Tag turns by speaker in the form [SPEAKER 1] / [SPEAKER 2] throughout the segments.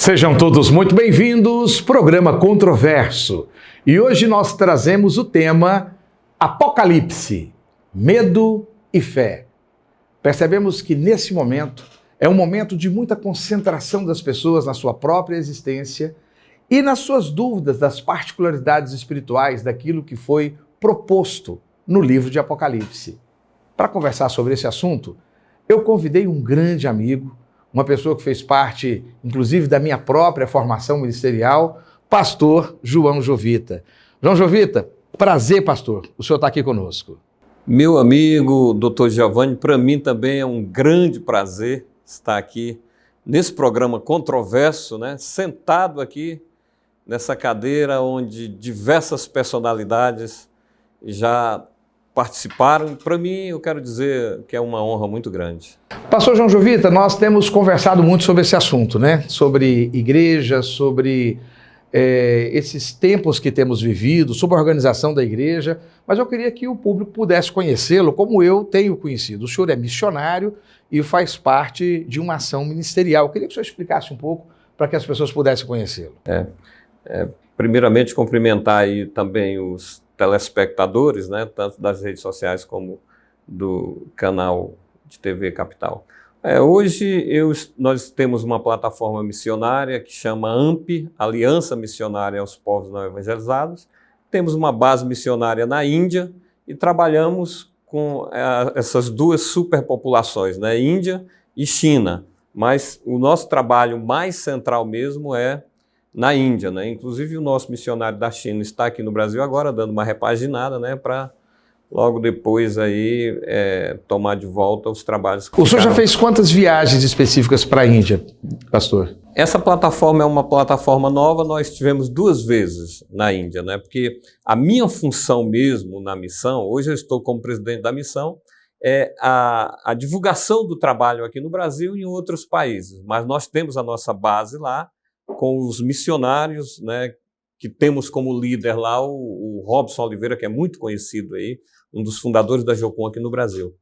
[SPEAKER 1] Sejam todos muito bem-vindos, programa Controverso. E hoje nós trazemos o tema Apocalipse, medo e fé. Percebemos que nesse momento é um momento de muita concentração das pessoas na sua própria existência e nas suas dúvidas das particularidades espirituais daquilo que foi proposto no livro de Apocalipse. Para conversar sobre esse assunto, eu convidei um grande amigo, uma pessoa que fez parte, inclusive, da minha própria formação ministerial, pastor João Jovita. João Jovita, prazer, pastor, o senhor está aqui conosco.
[SPEAKER 2] Meu amigo, doutor Giovanni, para mim também é um grande prazer estar aqui nesse programa Controverso, né? Sentado aqui nessa cadeira onde diversas personalidades já participaram. Para mim, eu quero dizer que é uma honra muito grande.
[SPEAKER 1] Pastor João Jovita, nós temos conversado muito sobre esse assunto, né? Sobre igreja, sobre esses tempos que temos vivido, sobre a organização da igreja, mas eu queria que o público pudesse conhecê-lo como eu tenho conhecido. O senhor é missionário e faz parte de uma ação ministerial. Eu queria que o senhor explicasse um pouco para que as pessoas pudessem conhecê-lo.
[SPEAKER 2] Primeiramente, cumprimentar aí também os telespectadores, né, tanto das redes sociais como do canal de TV Capital. Hoje nós temos uma plataforma missionária que chama AMP, Aliança Missionária aos Povos Não Evangelizados. Temos uma base missionária na Índia e trabalhamos com essas duas superpopulações, né, Índia e China. Mas o nosso trabalho mais central mesmo é na Índia, né? Inclusive o nosso missionário da China está aqui no Brasil agora, dando uma repaginada, né, para logo depois aí tomar de volta os trabalhos que
[SPEAKER 1] O senhor já fez quantas viagens específicas para a Índia, pastor?
[SPEAKER 2] Essa plataforma é uma plataforma nova, nós tivemos 2 vezes na Índia, né? Porque a minha função mesmo na missão, hoje eu estou como presidente da missão, é a divulgação do trabalho aqui no Brasil e em outros países, mas nós temos a nossa base lá, com os missionários, né, que temos como líder lá o Robson Oliveira, que é muito conhecido aí, um dos fundadores da Jocum aqui no Brasil.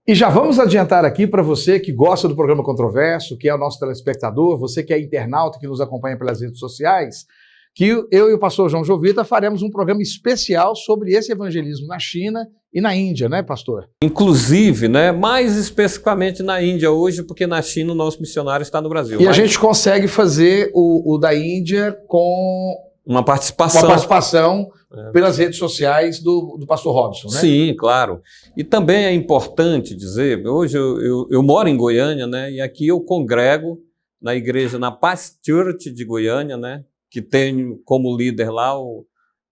[SPEAKER 1] E já vamos adiantar aqui para você que gosta do programa Controverso, que é o nosso telespectador, você que é internauta, que nos acompanha pelas redes sociais, que eu e o pastor João Jovita faremos um programa especial sobre esse evangelismo na China e na Índia, né, pastor?
[SPEAKER 2] Inclusive, né, mais especificamente na Índia hoje, porque na China o nosso missionário está no Brasil.
[SPEAKER 1] E a gente consegue fazer o da Índia com
[SPEAKER 2] uma participação
[SPEAKER 1] pelas redes sociais do pastor Robson, né?
[SPEAKER 2] Sim, claro. E também é importante dizer, hoje eu moro em Goiânia, né, e aqui eu congrego na igreja, na Paz Church de Goiânia, né, que tem como líder lá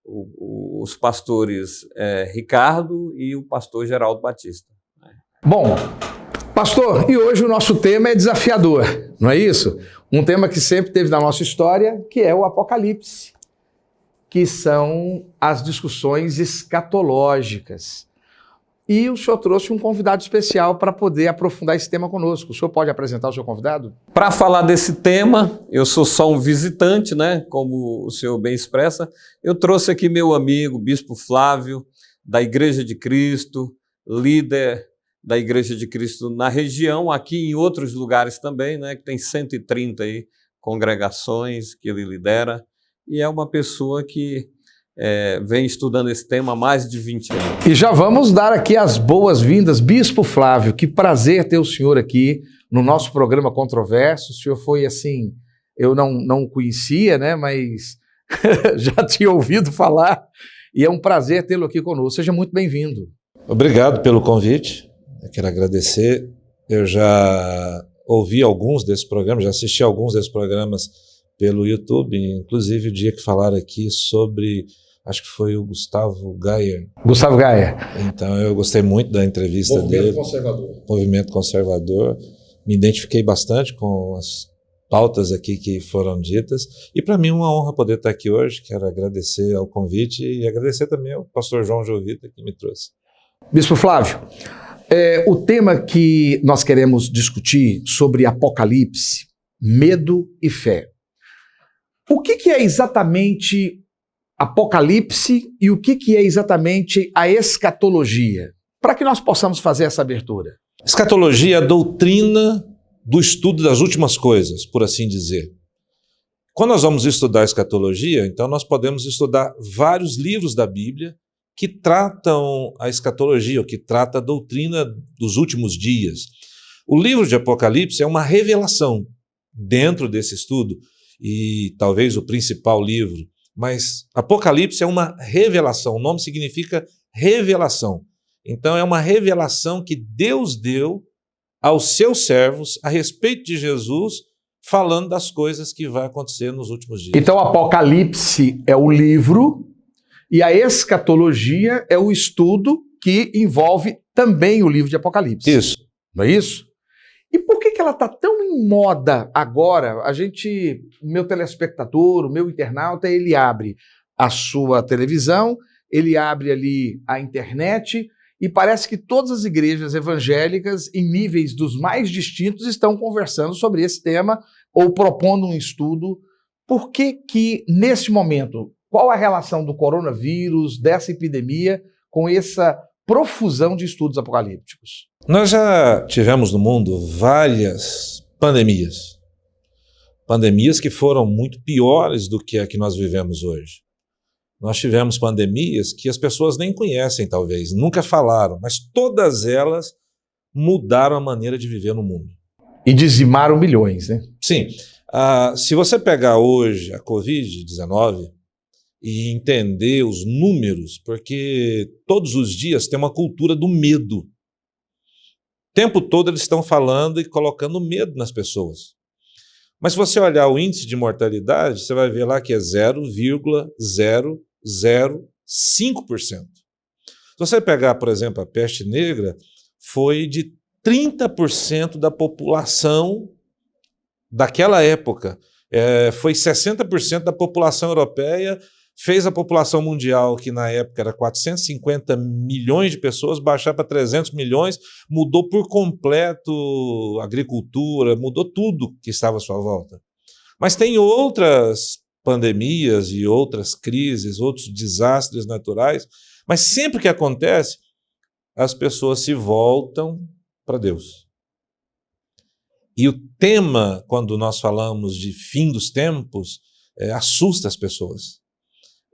[SPEAKER 2] os pastores Ricardo e o pastor Geraldo Batista.
[SPEAKER 1] Bom, pastor, e hoje o nosso tema é desafiador, não é isso? Um tema que sempre teve na nossa história, que é o Apocalipse, que são as discussões escatológicas. E o senhor trouxe um convidado especial para poder aprofundar esse tema conosco. O senhor pode apresentar o seu convidado?
[SPEAKER 2] Para falar desse tema, eu sou só um visitante, né? Como o senhor bem expressa. Eu trouxe aqui meu amigo, Bispo Flávio, da Igreja de Cristo, líder da Igreja de Cristo na região, aqui em outros lugares também, né? Que tem 130 aí congregações que ele lidera. E é uma pessoa que vem estudando esse tema há mais de 20 anos.
[SPEAKER 1] E já vamos dar aqui as boas-vindas, Bispo Flávio, que prazer ter o senhor aqui no nosso programa Controverso. O senhor foi assim, eu não o conhecia, né, mas já tinha ouvido falar, e é um prazer tê-lo aqui conosco. Seja muito bem-vindo.
[SPEAKER 3] Obrigado pelo convite, eu quero agradecer. Eu já ouvi alguns desses programas, já assisti alguns desses programas pelo YouTube, inclusive o dia que falaram aqui sobre, acho que foi o Gustavo Gayer.
[SPEAKER 1] Gustavo Gayer.
[SPEAKER 3] Então eu gostei muito da entrevista dele. Movimento Conservador. Me identifiquei bastante com as pautas aqui que foram ditas. E para mim é uma honra poder estar aqui hoje. Quero agradecer ao convite e agradecer também ao pastor João Jovita que me trouxe.
[SPEAKER 1] Bispo Flávio, o tema que nós queremos discutir sobre Apocalipse, medo e fé. O que é exatamente Apocalipse e o que é exatamente a escatologia? Para que nós possamos fazer essa abertura.
[SPEAKER 3] Escatologia é a doutrina do estudo das últimas coisas, por assim dizer. Quando nós vamos estudar a escatologia, então nós podemos estudar vários livros da Bíblia que tratam a escatologia, ou que trata a doutrina dos últimos dias. O livro de Apocalipse é uma revelação dentro desse estudo, e talvez o principal livro, mas Apocalipse é uma revelação, o nome significa revelação. Então é uma revelação que Deus deu aos seus servos a respeito de Jesus, falando das coisas que vai acontecer nos últimos dias.
[SPEAKER 1] Então, Apocalipse é o livro e a escatologia é o estudo que envolve também o livro de Apocalipse.
[SPEAKER 3] Isso.
[SPEAKER 1] Não é isso? E por que ela está tão em moda agora? O meu telespectador, o meu internauta, ele abre a sua televisão, ele abre ali a internet e parece que todas as igrejas evangélicas, em níveis dos mais distintos, estão conversando sobre esse tema ou propondo um estudo. Por que nesse momento, qual a relação do coronavírus, dessa epidemia, com essa profusão de estudos apocalípticos?
[SPEAKER 3] Nós já tivemos no mundo várias pandemias. Pandemias que foram muito piores do que a que nós vivemos hoje. Nós tivemos pandemias que as pessoas nem conhecem, talvez, nunca falaram, mas todas elas mudaram a maneira de viver no mundo.
[SPEAKER 1] E dizimaram milhões, né?
[SPEAKER 3] Sim. Se você pegar hoje a Covid-19 e entender os números, porque todos os dias tem uma cultura do medo. O tempo todo eles estão falando e colocando medo nas pessoas. Mas se você olhar o índice de mortalidade, você vai ver lá que é 0,005%. Se você pegar, por exemplo, a peste negra, foi de 30% da população daquela época. Foi 60% da população europeia, fez a população mundial, que na época era 450 milhões de pessoas, baixar para 300 milhões, mudou por completo a agricultura, mudou tudo que estava à sua volta. Mas tem outras pandemias e outras crises, outros desastres naturais, mas sempre que acontece, as pessoas se voltam para Deus. E o tema, quando nós falamos de fim dos tempos, assusta as pessoas.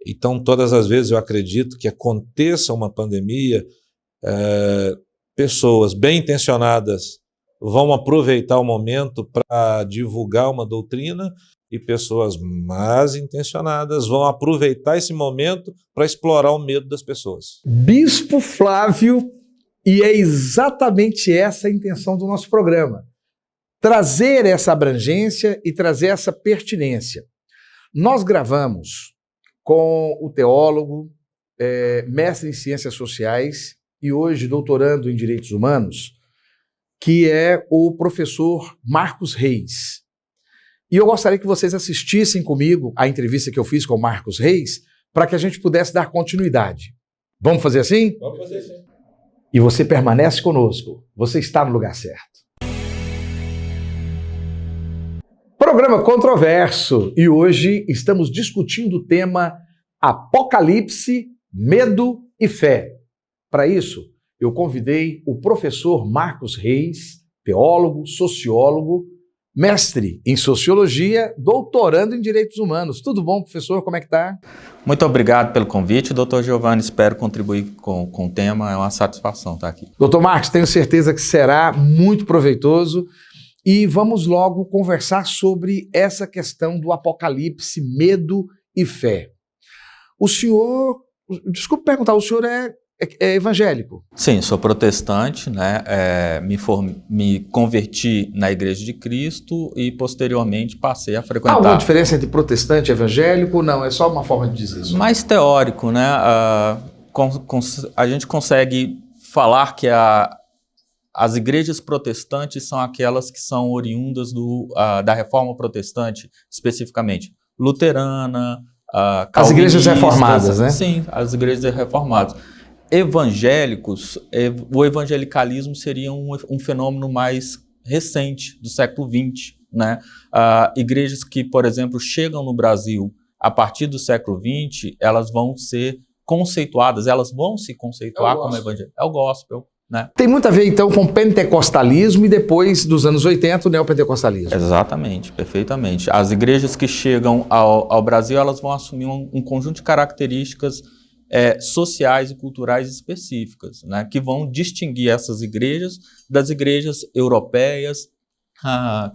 [SPEAKER 3] Então, todas as vezes eu acredito que aconteça uma pandemia, pessoas bem intencionadas vão aproveitar o momento para divulgar uma doutrina e pessoas más intencionadas vão aproveitar esse momento para explorar o medo das pessoas.
[SPEAKER 1] Bispo Flávio, e é exatamente essa a intenção do nosso programa. Trazer essa abrangência e trazer essa pertinência. Nós gravamos com o teólogo, mestre em ciências sociais e hoje doutorando em direitos humanos, que é o professor Marcos Reis. E eu gostaria que vocês assistissem comigo à entrevista que eu fiz com o Marcos Reis, para que a gente pudesse dar continuidade. Vamos fazer assim?
[SPEAKER 3] Vamos fazer assim.
[SPEAKER 1] E você permanece conosco. Você está no lugar certo. Programa controverso. E hoje estamos discutindo o tema Apocalipse, Medo e Fé. Para isso, eu convidei o professor Marcos Reis, teólogo, sociólogo, mestre em sociologia, doutorando em direitos humanos. Tudo bom, professor? Como é que está?
[SPEAKER 4] Muito obrigado pelo convite, doutor Giovanni. Espero contribuir com o tema. É uma satisfação estar aqui.
[SPEAKER 1] Doutor Marcos, tenho certeza que será muito proveitoso. E vamos logo conversar sobre essa questão do Apocalipse, medo e fé. O senhor, desculpe perguntar, o senhor é evangélico?
[SPEAKER 4] Sim, sou protestante, né? Me converti na Igreja de Cristo e posteriormente passei a frequentar. Há
[SPEAKER 1] alguma diferença entre protestante e evangélico? Não, é só uma forma de dizer isso.
[SPEAKER 4] Mais teórico, né? A gente consegue falar que as igrejas protestantes são aquelas que são oriundas da Reforma Protestante, especificamente luterana,
[SPEAKER 1] as igrejas reformadas, né?
[SPEAKER 4] Sim, as igrejas reformadas. Evangélicos, o evangelicalismo seria um fenômeno mais recente, do século XX, né? Igrejas que, por exemplo, chegam no Brasil a partir do século XX, elas vão ser conceituadas, elas vão se conceituar como evangélicas. É o gospel, né?
[SPEAKER 1] Tem muito a ver, então, com o pentecostalismo e depois, dos anos 80, o neopentecostalismo.
[SPEAKER 4] Exatamente, perfeitamente. As igrejas que chegam ao Brasil, elas vão assumir um conjunto de características sociais e culturais específicas, né, que vão distinguir essas igrejas das igrejas europeias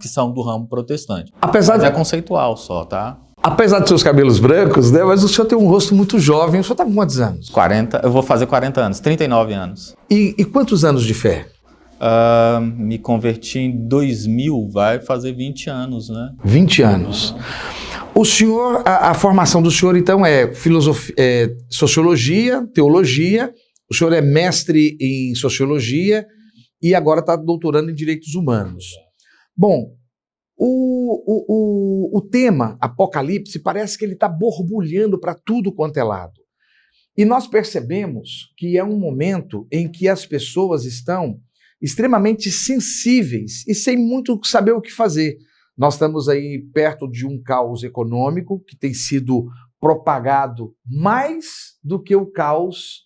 [SPEAKER 4] que são do ramo protestante.
[SPEAKER 1] Mas
[SPEAKER 4] é conceitual só, tá?
[SPEAKER 1] Apesar de seus cabelos brancos, né, mas o senhor tem um rosto muito jovem. O senhor está com quantos anos?
[SPEAKER 4] 40, eu vou fazer 40 anos, 39 anos.
[SPEAKER 1] E quantos anos de fé?
[SPEAKER 4] Me converti em 2000, vai fazer 20 anos, né?
[SPEAKER 1] 20 anos. O senhor, a formação do senhor, então, é sociologia, teologia, o senhor é mestre em sociologia e agora está doutorando em direitos humanos. Bom, o tema Apocalipse parece que ele está borbulhando para tudo quanto é lado. E nós percebemos que é um momento em que as pessoas estão extremamente sensíveis e sem muito saber o que fazer. Nós estamos aí perto de um caos econômico que tem sido propagado mais do que o caos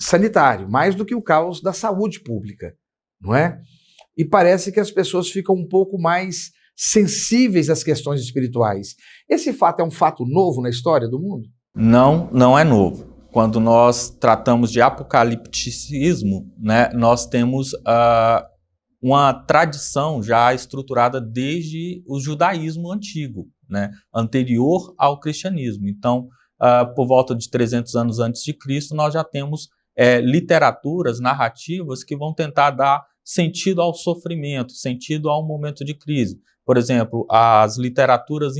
[SPEAKER 1] sanitário, mais do que o caos da saúde pública, não é? E parece que as pessoas ficam um pouco mais sensíveis às questões espirituais. Esse fato é um fato novo na história do mundo?
[SPEAKER 4] Não, não é novo. Quando nós tratamos de apocalipticismo, né, nós temos uma tradição já estruturada desde o judaísmo antigo, né, anterior ao cristianismo. Então, por volta de 300 anos antes de Cristo, nós já temos literaturas, narrativas que vão tentar dar sentido ao sofrimento, sentido ao momento de crise. Por exemplo, as literaturas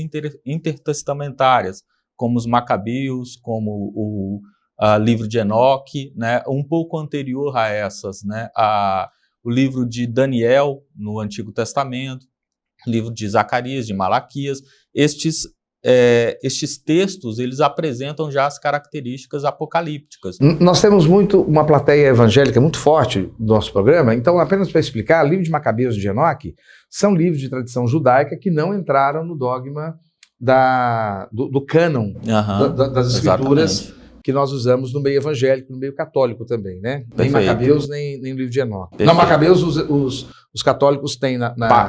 [SPEAKER 4] intertestamentárias, como os Macabeus, como o livro de Enoque, né, um pouco anterior a essas, né, o livro de Daniel, no Antigo Testamento, o livro de Zacarias, de Malaquias. Estes textos, eles apresentam já as características apocalípticas.
[SPEAKER 1] Nós temos uma plateia evangélica muito forte no nosso programa, então apenas para explicar, o livro de Macabeus de Enoque são livros de tradição judaica que não entraram no dogma do cânon das escrituras. Exatamente. Que nós usamos no meio evangélico, no meio católico também, né? Nem Macabeus, nem o livro de Enoque. Perfeito. Não, Macabeus, os católicos têm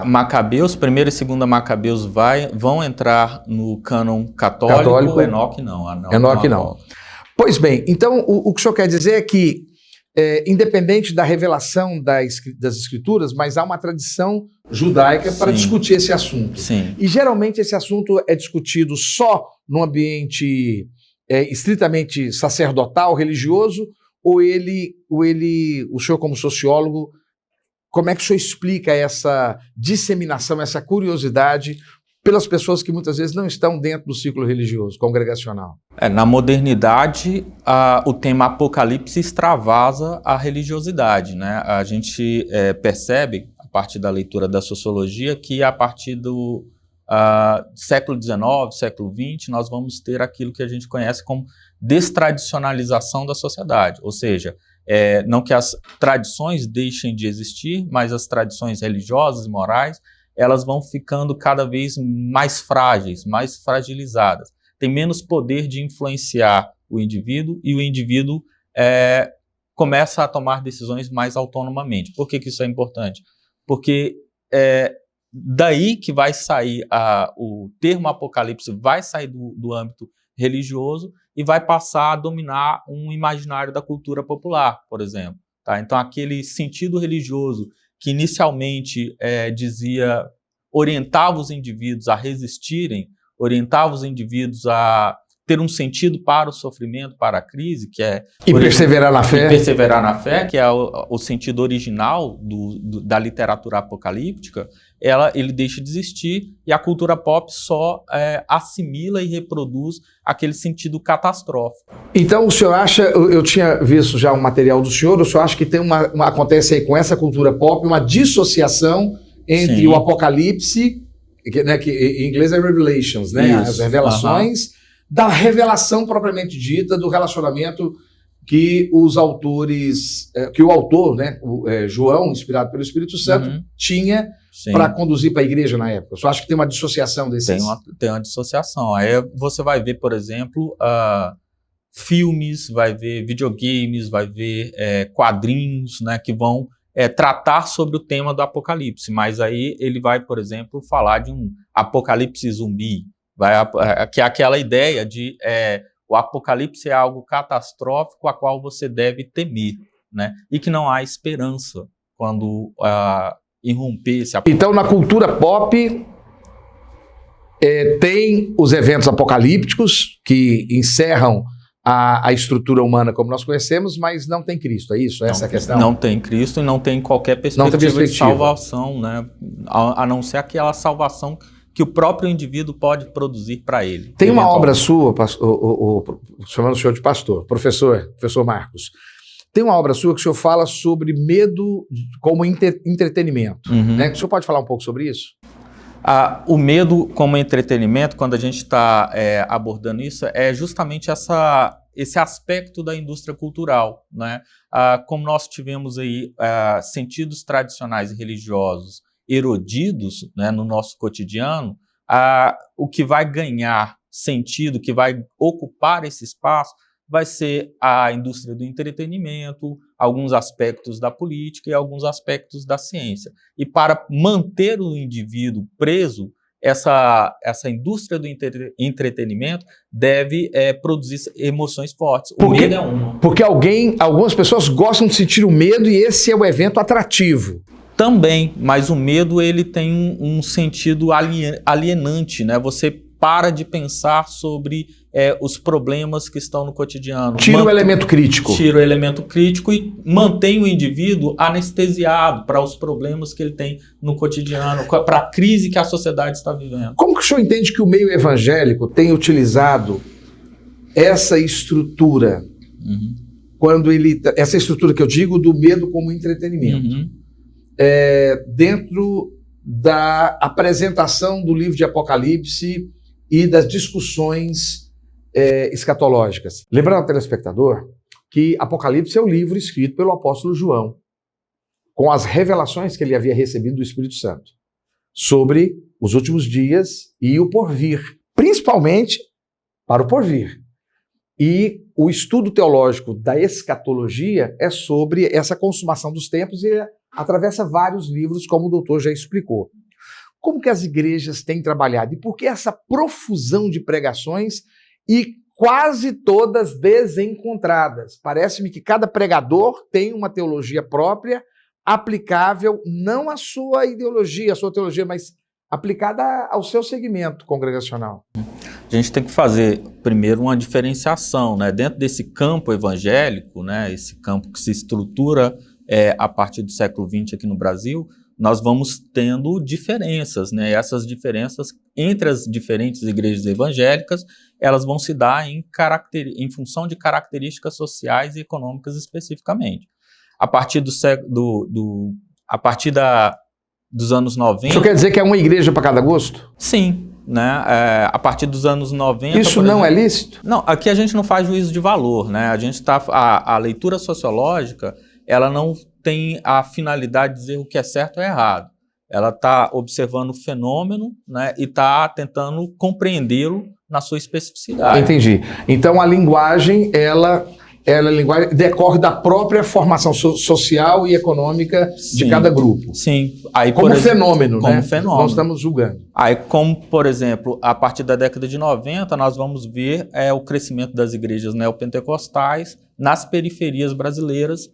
[SPEAKER 4] Macabeus, primeira e segunda Macabeus vão entrar no cânon católico. Enoque não.
[SPEAKER 1] Enoque não. Pois bem, então o que o senhor quer dizer é que, independente da revelação das escrituras, mas há uma tradição judaica para discutir esse assunto.
[SPEAKER 4] Sim.
[SPEAKER 1] E geralmente esse assunto é discutido só num ambiente estritamente sacerdotal, religioso, ou o senhor como sociólogo, como é que o senhor explica essa disseminação, essa curiosidade pelas pessoas que muitas vezes não estão dentro do ciclo religioso, congregacional?
[SPEAKER 4] Na modernidade, o tema Apocalipse extravasa a religiosidade, né? A gente percebe, a partir da leitura da sociologia, que a partir do século XIX, século XX, nós vamos ter aquilo que a gente conhece como destradicionalização da sociedade, ou seja, não que as tradições deixem de existir, mas as tradições religiosas e morais, elas vão ficando cada vez mais frágeis, mais fragilizadas, tem menos poder de influenciar o indivíduo e o indivíduo começa a tomar decisões mais autonomamente. Por que isso é importante? Porque daí que vai sair o termo apocalipse, vai sair do âmbito religioso e vai passar a dominar um imaginário da cultura popular, por exemplo. Tá? Então, aquele sentido religioso que inicialmente orientava os indivíduos a resistirem, orientava os indivíduos a ter um sentido para o sofrimento, para a crise, que é...
[SPEAKER 1] E perseverar na fé.
[SPEAKER 4] E perseverar na fé, que é o sentido original da literatura apocalíptica, ele deixa de existir e a cultura pop só assimila e reproduz aquele sentido catastrófico.
[SPEAKER 1] Então o senhor acha, eu tinha visto já um material do senhor, o senhor acha que tem acontece aí com essa cultura pop uma dissociação entre o Apocalipse, né, que em inglês é Revelations, né, as revelações, da revelação propriamente dita, do relacionamento que os autores, que o autor, né, João, inspirado pelo Espírito Santo, tinha para conduzir para a igreja na época. Eu só acho que tem uma dissociação desses...
[SPEAKER 4] Tem uma dissociação. Aí você vai ver, por exemplo, filmes, vai ver videogames, vai ver quadrinhos, né, que vão tratar sobre o tema do apocalipse, mas aí ele vai, por exemplo, falar de um apocalipse zumbi, que é aquela ideia de o apocalipse é algo catastrófico a qual você deve temer, né, e que não há esperança quando irromper esse apocalipse.
[SPEAKER 1] Então, na cultura pop, tem os eventos apocalípticos que encerram a estrutura humana como nós conhecemos, mas não tem Cristo, é isso? Essa é a questão?
[SPEAKER 4] Não tem Cristo e não tem qualquer perspectiva de salvação, né? A não ser aquela salvação que o próprio indivíduo pode produzir para ele.
[SPEAKER 1] Tem uma obra sua, chamando o senhor de pastor, professor Marcos, tem uma obra sua que o senhor fala sobre medo como entretenimento, né? O senhor pode falar um pouco sobre isso?
[SPEAKER 4] O medo como entretenimento, quando a gente está abordando isso, é justamente esse aspecto da indústria cultural, né? Como nós tivemos aí sentidos tradicionais e religiosos erodidos, né, no nosso cotidiano, o que vai ganhar sentido, que vai ocupar esse espaço, vai ser a indústria do entretenimento, alguns aspectos da política e alguns aspectos da ciência. E para manter o indivíduo preso, essa indústria do entretenimento deve produzir emoções fortes. O medo é uma.
[SPEAKER 1] Porque algumas pessoas gostam de sentir o medo e esse é o evento atrativo.
[SPEAKER 4] Também, mas o medo ele tem um sentido alienante, né? Você para de pensar sobre os problemas que estão no cotidiano.
[SPEAKER 1] Tira o elemento crítico.
[SPEAKER 4] Tira o elemento crítico e mantém o indivíduo anestesiado para os problemas que ele tem no cotidiano, para a crise que a sociedade está vivendo.
[SPEAKER 1] Como que o senhor entende que o meio evangélico tem utilizado essa estrutura, essa estrutura que eu digo do medo como entretenimento, dentro da apresentação do livro de Apocalipse e das discussões escatológicas? Lembrando ao telespectador que Apocalipse é o livro escrito pelo apóstolo João, com as revelações que ele havia recebido do Espírito Santo sobre os últimos dias e o porvir, principalmente para o porvir. E o estudo teológico da escatologia é sobre essa consumação dos tempos e atravessa vários livros, como o doutor já explicou. Como que as igrejas têm trabalhado? E por que essa profusão de pregações e quase todas desencontradas? Parece-me que cada pregador tem uma teologia própria, aplicável não à sua ideologia, à sua teologia, mas aplicada ao seu segmento congregacional.
[SPEAKER 4] A gente tem que fazer, primeiro, uma diferenciação, né? Dentro desse campo evangélico, né? Esse campo que se estrutura a partir do século XX aqui no Brasil, nós vamos tendo diferenças, né? E essas diferenças entre as diferentes igrejas evangélicas, elas vão se dar em função de características sociais e econômicas especificamente. A partir dos anos 90...
[SPEAKER 1] Isso quer dizer que é uma igreja para cada gosto?
[SPEAKER 4] Sim. Né? A partir dos anos 90...
[SPEAKER 1] Isso não é lícito?
[SPEAKER 4] Não, aqui a gente não faz juízo de valor, né? A leitura sociológica, ela não tem a finalidade de dizer o que é certo ou errado. Ela está observando o fenômeno, né, e está tentando compreendê-lo na sua especificidade.
[SPEAKER 1] Entendi. Então a linguagem, ela decorre da própria formação social e econômica de cada grupo.
[SPEAKER 4] Sim. Aí,
[SPEAKER 1] como fenômeno,
[SPEAKER 4] como
[SPEAKER 1] né?
[SPEAKER 4] Fenômeno.
[SPEAKER 1] Nós estamos julgando.
[SPEAKER 4] Aí, como, por exemplo, a partir da década de 90, nós vamos ver o crescimento das igrejas neopentecostais nas periferias brasileiras,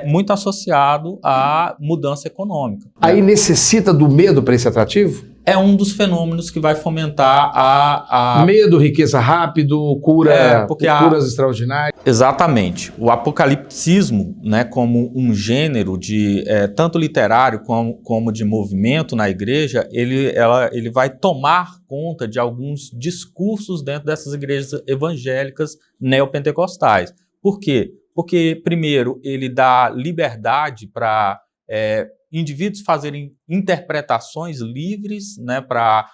[SPEAKER 4] muito associado à mudança econômica.
[SPEAKER 1] Aí necessita do medo para esse atrativo?
[SPEAKER 4] É um dos fenômenos que vai fomentar
[SPEAKER 1] medo, riqueza rápido, curas extraordinárias.
[SPEAKER 4] Exatamente. O apocalipsismo, né, como um gênero de tanto literário como de movimento na igreja, ele vai tomar conta de alguns discursos dentro dessas igrejas evangélicas neopentecostais. Por quê? Porque, primeiro, ele dá liberdade para indivíduos fazerem interpretações livres, né, para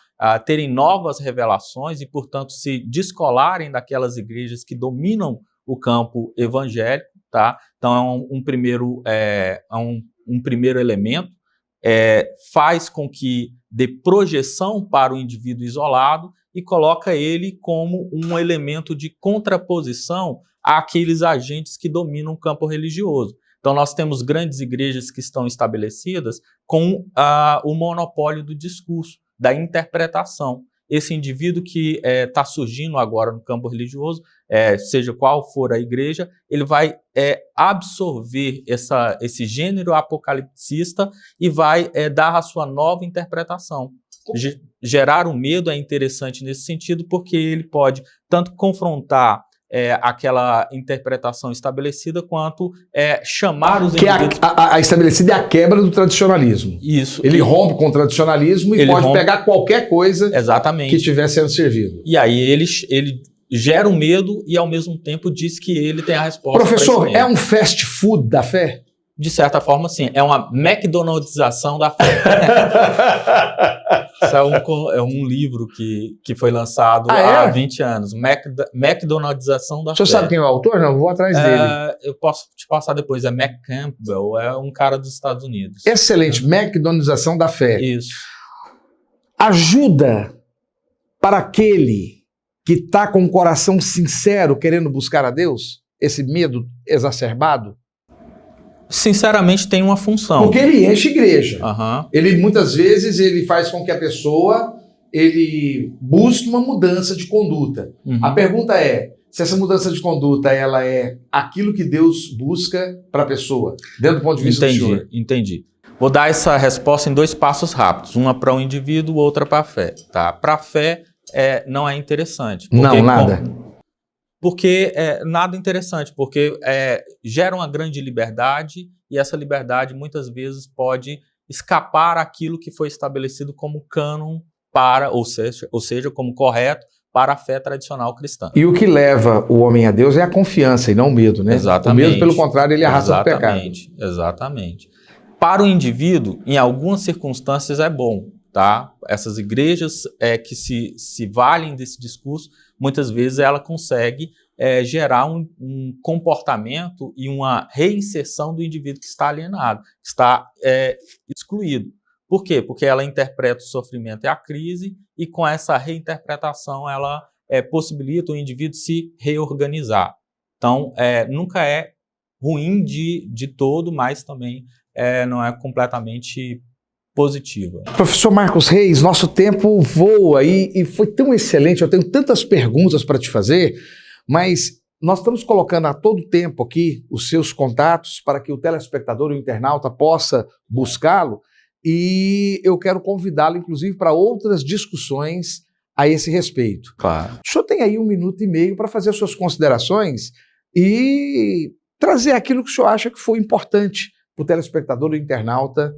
[SPEAKER 4] terem novas revelações e, portanto, se descolarem daquelas igrejas que dominam o campo evangélico. Tá? Então, é um primeiro elemento. Faz com que dê projeção para o indivíduo isolado e coloca ele como um elemento de contraposição àqueles agentes que dominam o campo religioso. Então, nós temos grandes igrejas que estão estabelecidas com o monopólio do discurso, da interpretação. Esse indivíduo que está surgindo agora no campo religioso, seja qual for a igreja, ele vai absorver esse gênero apocalipsista e vai dar a sua nova interpretação. Gerar o medo é interessante nesse sentido, porque ele pode tanto confrontar aquela interpretação estabelecida, quanto chamar os indivíduos...
[SPEAKER 1] A estabelecida é a quebra do tradicionalismo.
[SPEAKER 4] Isso.
[SPEAKER 1] Ele rompe com o tradicionalismo e pode pegar qualquer coisa que estiver sendo servido.
[SPEAKER 4] E aí ele gera o medo e, ao mesmo tempo, diz que ele tem a resposta.
[SPEAKER 1] Professor, é um fast food da fé?
[SPEAKER 4] De certa forma, sim. É uma McDonaldização da fé. Isso é um livro que foi lançado há 20 anos. McDonaldização da fé.
[SPEAKER 1] O senhor sabe quem é o autor? Não, vou atrás dele.
[SPEAKER 4] Eu posso te passar depois. É Mac Campbell, é um cara dos Estados Unidos.
[SPEAKER 1] Excelente. McDonaldização da fé.
[SPEAKER 4] Isso.
[SPEAKER 1] Ajuda para aquele que está com o coração sincero querendo buscar a Deus? Esse medo exacerbado?
[SPEAKER 4] Sinceramente, tem uma função.
[SPEAKER 1] Porque ele enche igreja.
[SPEAKER 4] Uhum.
[SPEAKER 1] Ele, muitas vezes, ele faz com que a pessoa busque uma mudança de conduta.
[SPEAKER 4] Uhum.
[SPEAKER 1] A pergunta é, se essa mudança de conduta ela é aquilo que Deus busca para a pessoa, dentro do ponto de vista do senhor.
[SPEAKER 4] Entendi. Vou dar essa resposta em 2 passos rápidos. Uma para o indivíduo, outra para a fé. Tá? Para a fé, não é interessante.
[SPEAKER 1] Nada.
[SPEAKER 4] Porque nada interessante, porque gera uma grande liberdade, e essa liberdade muitas vezes pode escapar àquilo que foi estabelecido como cânon ou seja, como correto para a fé tradicional cristã.
[SPEAKER 1] E o que leva o homem a Deus é a confiança e não o medo, né?
[SPEAKER 4] Exatamente.
[SPEAKER 1] O medo, pelo contrário, ele arrasta o pecado.
[SPEAKER 4] Exatamente. Para o indivíduo, em algumas circunstâncias é bom, tá? Essas igrejas que se valem desse discurso, muitas vezes ela consegue gerar um comportamento e uma reinserção do indivíduo que está alienado, que está excluído. Por quê? Porque ela interpreta o sofrimento e a crise, e com essa reinterpretação ela possibilita o indivíduo se reorganizar. Então, nunca é ruim de todo, mas também não é completamente positiva.
[SPEAKER 1] Professor Marcos Reis, nosso tempo voa e foi tão excelente, eu tenho tantas perguntas para te fazer, mas nós estamos colocando a todo tempo aqui os seus contatos para que o telespectador, o internauta, possa buscá-lo, e eu quero convidá-lo, inclusive, para outras discussões a esse respeito.
[SPEAKER 4] Claro.
[SPEAKER 1] O senhor tem aí 1 minuto e meio para fazer as suas considerações e trazer aquilo que o senhor acha que foi importante para o telespectador, o internauta,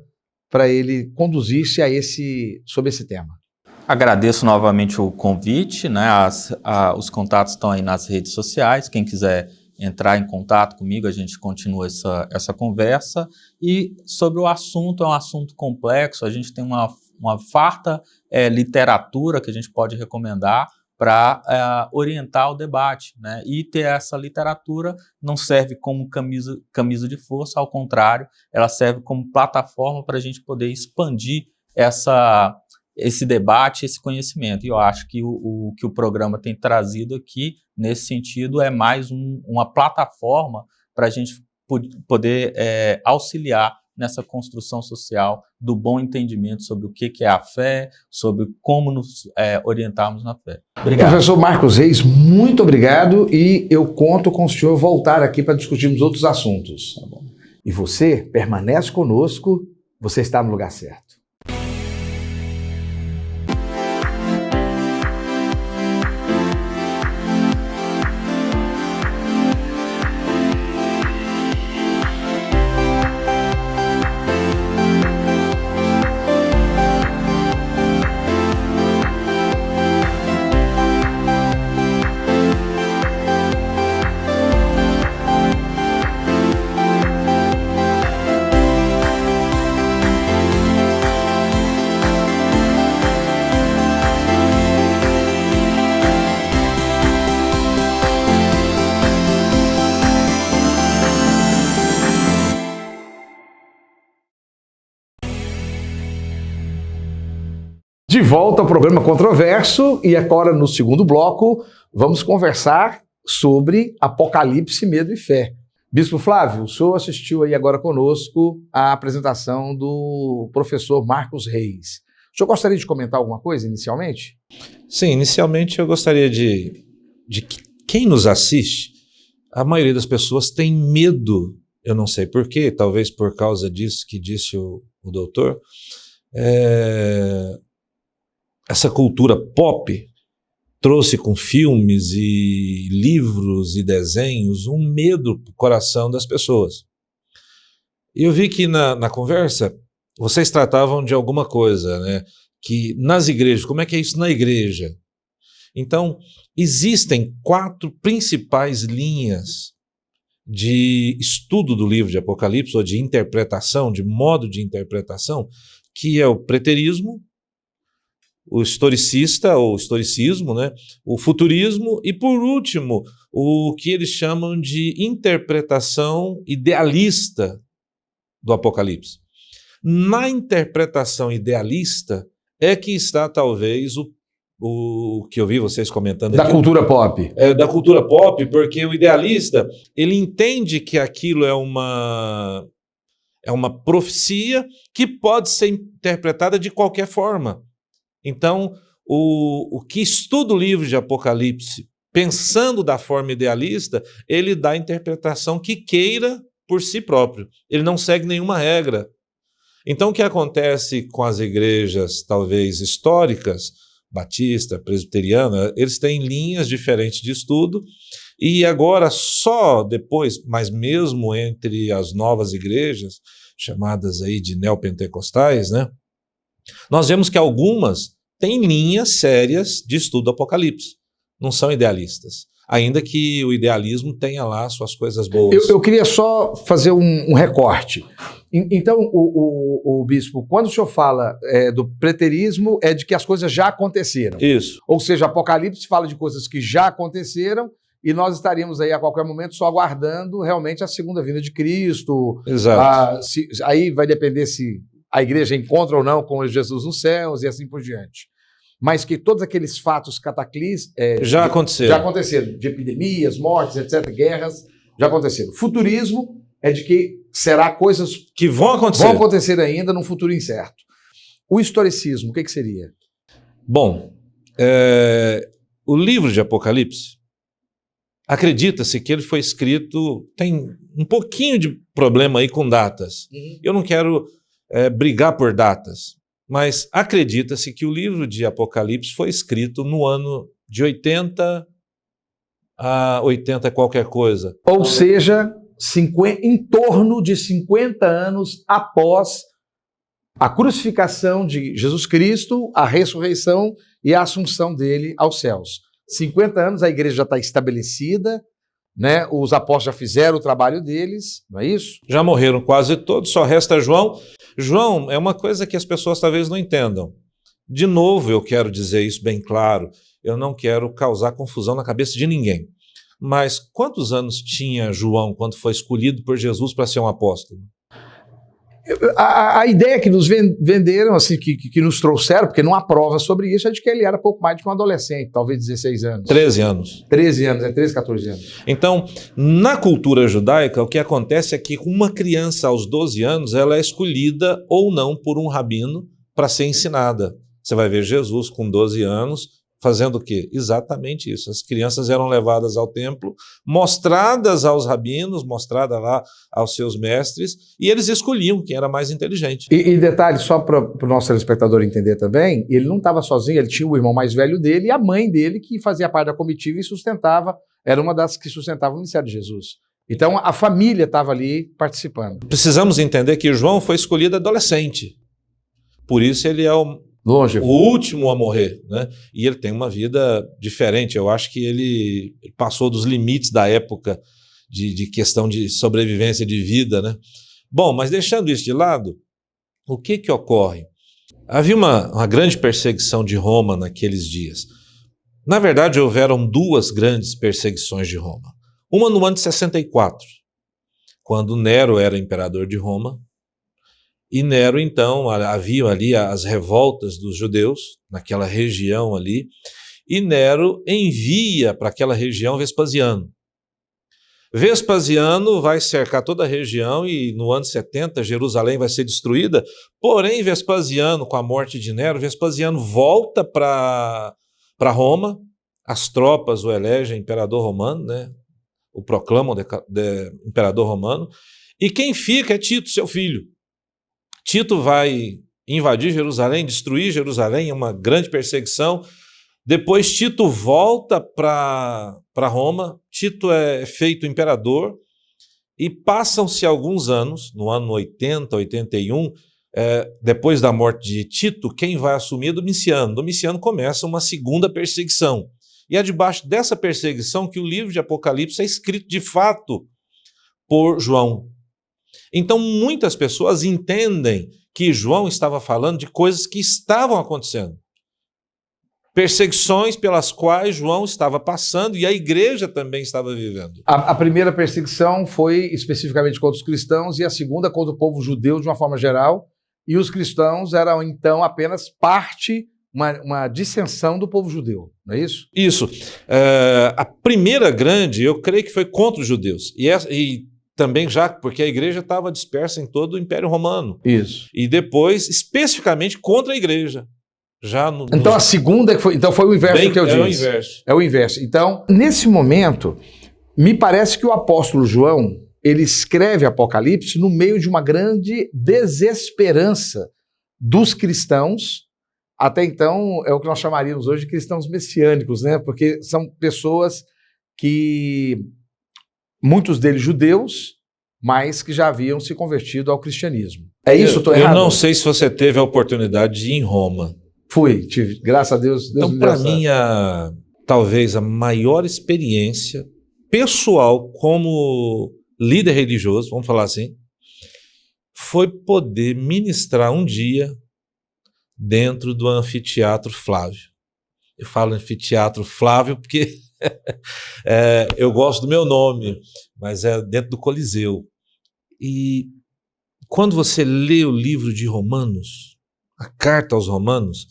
[SPEAKER 1] para ele conduzir-se sobre esse tema.
[SPEAKER 4] Agradeço novamente o convite, né? Os contatos estão aí nas redes sociais. Quem quiser entrar em contato comigo, a gente continua essa conversa. E sobre o assunto, é um assunto complexo, a gente tem uma farta literatura que a gente pode recomendar para orientar o debate, né? E ter essa literatura não serve como camisa de força, ao contrário, ela serve como plataforma para a gente poder expandir esse debate, esse conhecimento. E eu acho que o que o programa tem trazido aqui, nesse sentido, é mais uma plataforma para a gente poder auxiliar nessa construção social do bom entendimento sobre o que é a fé, sobre como nos orientarmos na fé. Obrigado.
[SPEAKER 1] Professor Marcos Reis, muito obrigado, e eu conto com o senhor voltar aqui para discutirmos outros assuntos.
[SPEAKER 4] Tá bom.
[SPEAKER 1] E você permanece conosco, você está no lugar certo. De volta ao programa Controverso e agora no segundo bloco vamos conversar sobre Apocalipse, Medo e Fé. Bispo Flávio, o senhor assistiu aí agora conosco a apresentação do professor Marcos Reis. O senhor gostaria de comentar alguma coisa inicialmente?
[SPEAKER 3] Sim, inicialmente eu gostaria de que quem nos assiste, a maioria das pessoas tem medo, eu não sei porquê, talvez por causa disso que disse o doutor, essa cultura pop trouxe com filmes e livros e desenhos um medo no coração das pessoas. E eu vi que na conversa vocês tratavam de alguma coisa, né? Que nas igrejas, como é que é isso na igreja? Então, existem 4 principais linhas de estudo do livro de Apocalipse, ou de interpretação, de modo de interpretação, que é o preterismo, o historicista, ou historicismo, né? O futurismo e, por último, o que eles chamam de interpretação idealista do Apocalipse. Na interpretação idealista é que está, talvez, o que eu vi vocês comentando
[SPEAKER 1] Da
[SPEAKER 3] aqui,
[SPEAKER 1] cultura pop.
[SPEAKER 3] da cultura pop, porque o idealista, ele entende que aquilo é uma profecia que pode ser interpretada de qualquer forma. Então, o que estuda o livro de Apocalipse, pensando da forma idealista, ele dá a interpretação que queira por si próprio. Ele não segue nenhuma regra. Então, o que acontece com as igrejas, talvez históricas, batista, presbiteriana, eles têm linhas diferentes de estudo, e agora só depois, mas mesmo entre as novas igrejas, chamadas aí de neopentecostais, né, nós vemos que algumas têm linhas sérias de estudo do Apocalipse, não são idealistas, ainda que o idealismo tenha lá suas coisas boas.
[SPEAKER 1] Eu queria só fazer um recorte. Então, o bispo, quando o senhor fala do preterismo, é de que as coisas já aconteceram.
[SPEAKER 3] Isso.
[SPEAKER 1] Ou seja, Apocalipse fala de coisas que já aconteceram e nós estaríamos aí a qualquer momento só aguardando realmente a segunda vinda de Cristo.
[SPEAKER 3] Exato.
[SPEAKER 1] Aí vai depender se a igreja encontra ou não com Jesus nos céus e assim por diante. Mas que todos aqueles fatos
[SPEAKER 3] já aconteceram,
[SPEAKER 1] de epidemias, mortes, etc., guerras, já aconteceram. Futurismo é de que será coisas
[SPEAKER 3] que vão acontecer
[SPEAKER 1] ainda num futuro incerto. O historicismo, o que seria?
[SPEAKER 3] Bom, o livro de Apocalipse, acredita-se que ele foi escrito, tem um pouquinho de problema aí com datas. Eu não quero brigar por datas, mas acredita-se que o livro de Apocalipse foi escrito no ano de 80 a 80 qualquer coisa.
[SPEAKER 1] Ou seja, em torno de 50 anos após a crucificação de Jesus Cristo, a ressurreição e a assunção dele aos céus. 50 anos, a igreja já está estabelecida, né? Os apóstolos já fizeram o trabalho deles, não é isso?
[SPEAKER 3] Já morreram quase todos, só resta João. João é uma coisa que as pessoas talvez não entendam. De novo, eu quero dizer isso bem claro, eu não quero causar confusão na cabeça de ninguém. Mas quantos anos tinha João quando foi escolhido por Jesus para ser um apóstolo?
[SPEAKER 1] A ideia que nos venderam, assim, que nos trouxeram, porque não há prova sobre isso, é de que ele era pouco mais de um adolescente, talvez 16 anos.
[SPEAKER 3] 13 anos.
[SPEAKER 1] 13 anos, 13, 14 anos.
[SPEAKER 3] Então, na cultura judaica, o que acontece é que uma criança aos 12 anos, ela é escolhida ou não por um rabino para ser ensinada. Você vai ver Jesus com 12 anos fazendo o quê? Exatamente isso. As crianças eram levadas ao templo, mostradas aos rabinos, mostradas lá aos seus mestres, e eles escolhiam quem era mais inteligente.
[SPEAKER 1] E detalhe, só para o nosso telespectador entender também, ele não estava sozinho, ele tinha o irmão mais velho dele e a mãe dele, que fazia parte da comitiva e sustentava, era uma das que sustentava o ministério de Jesus. Então a família estava ali participando.
[SPEAKER 3] Precisamos entender que João foi escolhido adolescente. Por isso ele é o último a morrer, né? E ele tem uma vida diferente. Eu acho que ele passou dos limites da época de questão de sobrevivência de vida, né? Bom, mas deixando isso de lado, o que ocorre? Havia uma grande perseguição de Roma naqueles dias. Na verdade, houveram 2 grandes perseguições de Roma. Uma no ano de 64, quando Nero era imperador de Roma, E Nero, então, havia ali as revoltas dos judeus, naquela região ali, e Nero envia para aquela região Vespasiano. Vespasiano vai cercar toda a região e no ano 70 Jerusalém vai ser destruída, porém Vespasiano, com a morte de Nero, Vespasiano volta para Roma, as tropas o elegem imperador romano, né? O proclamam de imperador romano, e quem fica é Tito, seu filho. Tito vai invadir Jerusalém, destruir Jerusalém, é uma grande perseguição. Depois Tito volta para Roma, Tito é feito imperador e passam-se alguns anos, no ano 80, 81, depois da morte de Tito, quem vai assumir é Domiciano. Domiciano começa uma segunda perseguição. E é debaixo dessa perseguição que o livro de Apocalipse é escrito de fato por João. Então muitas pessoas entendem que João estava falando de coisas que estavam acontecendo. Perseguições pelas quais João estava passando e a igreja também estava vivendo.
[SPEAKER 1] A primeira perseguição foi especificamente contra os cristãos e a segunda contra o povo judeu de uma forma geral. E os cristãos eram então apenas parte, uma dissensão do povo judeu, não é isso?
[SPEAKER 3] Isso. A primeira grande, eu creio que foi contra os judeus. E também já, porque a igreja estava dispersa em todo o Império Romano.
[SPEAKER 1] Isso.
[SPEAKER 3] E depois, especificamente, contra a igreja.
[SPEAKER 1] Então a segunda foi o inverso do que eu disse.
[SPEAKER 3] É o inverso.
[SPEAKER 1] É o inverso. Então, nesse momento, me parece que o apóstolo João, ele escreve Apocalipse no meio de uma grande desesperança dos cristãos. Até então, é o que nós chamaríamos hoje de cristãos messiânicos, né? Porque são pessoas que, muitos deles judeus, mas que já haviam se convertido ao cristianismo. É isso? Estou errado?
[SPEAKER 3] Eu não sei se você teve a oportunidade de ir em Roma.
[SPEAKER 1] Tive, graças a Deus.
[SPEAKER 3] Então, para mim, talvez a maior experiência pessoal como líder religioso, vamos falar assim, foi poder ministrar um dia dentro do anfiteatro Flávio. Eu falo anfiteatro Flávio porque eu gosto do meu nome, mas é dentro do Coliseu. E quando você lê o livro de Romanos, a carta aos Romanos,